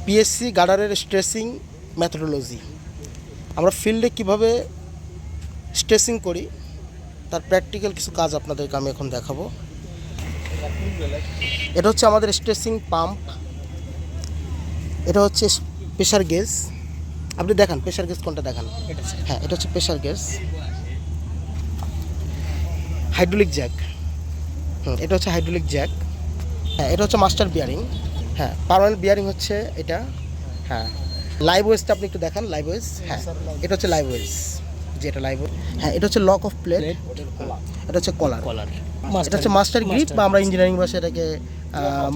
PSC গার্ডারের tracing methodology. আমরা ফিল্ডে কিভাবে স্ট্রেসিং করি তার প্র্যাকটিক্যাল কিছু কাজ আপনাদেরকে আমি এখন দেখাবো। এটা হচ্ছে আমাদের স্ট্রেসিং পাম্প, এটা হচ্ছে প্রেশার গেজ। আপনি দেখান প্রেশার গেজ কোনটা দেখান। হ্যাঁ, এটা হচ্ছে প্রেশার গেজ। হাইড্রোলিক জ্যাক, এটা হচ্ছে হাইড্রোলিক জ্যাক। হ্যাঁ, এটা হচ্ছে মাস্টার বিয়ারিং। হ্যাঁ, পার্মানেন্ট বিয়ারিং হচ্ছে এটা। হ্যাঁ, লাইভ ওয়েজটা আপনি একটু দেখান, লাইভ ওয়েজ। হ্যাঁ, এটা হচ্ছে লাইভ ওয়েজ, যেটা লাইভ। হ্যাঁ, এটা হচ্ছে লক অফ প্লেট, এটা হচ্ছে কলার। এটা হচ্ছে মাস্টার গ্রিপ, বা আমরা ইঞ্জিনিয়ারিং ভাষায় এটাকে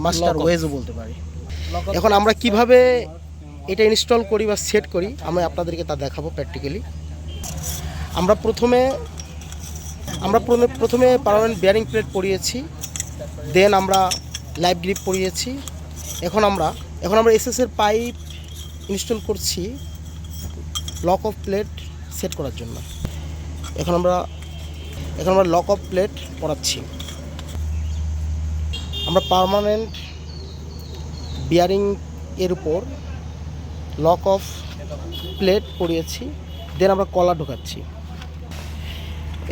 মাস্টার ওয়েজও বলতে পারি। এখন আমরা কিভাবে এটা ইনস্টল করি বা সেট করি আমি আপনাদেরকে তা দেখাবো প্র্যাকটিক্যালি। আমরা প্রথমে পার্মানেন্ট বিয়ারিং প্লেট পরিয়েছি, দেন আমরা লাইভ গ্রিপ পরিয়েছি। এখন আমরা এসএসের পাইপ ইনস্টল করছি লক অফ প্লেট সেট করার জন্য। এখন আমরা লক অফ প্লেট পরাচ্ছি। আমরা পার্মানেন্ট বিয়ারিং এর উপর লক অফ প্লেট পরিয়েছি, দেন আমরা কলার ঢোকাচ্ছি।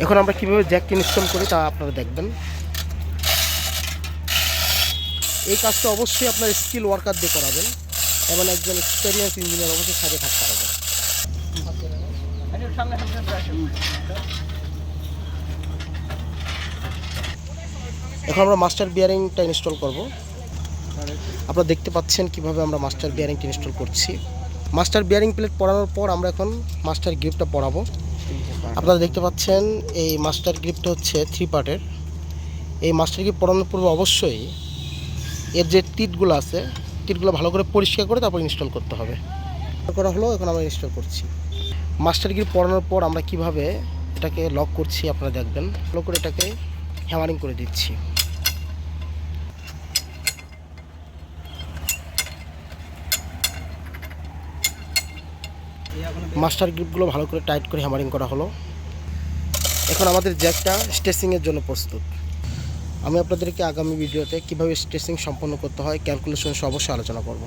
এখন আমরা কীভাবে জ্যাকটি ইনস্টল করি তা আপনারা দেখবেন। এই কাজটা অবশ্যই আপনার স্কিল ওয়ার্কার দিয়ে করাবেন এবং একজন এক্সপেরিয়েন্স ইঞ্জিনিয়ার অবশ্যই সাথে থাকতে হবে। এখন আমরা মাস্টার বিয়ারিংটা ইনস্টল করব। আপনারা দেখতে পাচ্ছেন কিভাবে আমরা মাস্টার বিয়ারিংটা ইনস্টল করছি। মাস্টার বিয়ারিং প্লেট পরানোর পর আমরা এখন মাস্টার গ্রিপটা পরাবো। আপনারা দেখতে পাচ্ছেন এই মাস্টার গ্রিপটা হচ্ছে 3 পার্টের। এই মাস্টার গ্রিপ পরানোর পূর্বে অবশ্যই এর যে টিটগুলো আছে, টিটগুলো ভালো করে পরিষ্কার করে তারপর ইনস্টল করতে হবে। করা হলো, এখন আমরা ইনস্টল করছি। মাস্টার গ্রিপ পরানোর পর আমরা কিভাবে এটাকে লক করছি আপনারা দেখবেন। লক করে এটাকে হ্যামারিং করে দিচ্ছি। মাস্টার গ্রিপগুলো ভালো করে টাইট করে হ্যামারিং করা হলো। এখন আমাদের জ্যাকটা স্ট্রেসিংয়ের জন্য প্রস্তুত। আমি আপনাদেরকে আগামী ভিডিওতে কীভাবে স্ট্রেসিং সম্পন্ন করতে হয় ক্যালকুলেশন সহ অবশ্যই আলোচনা করব।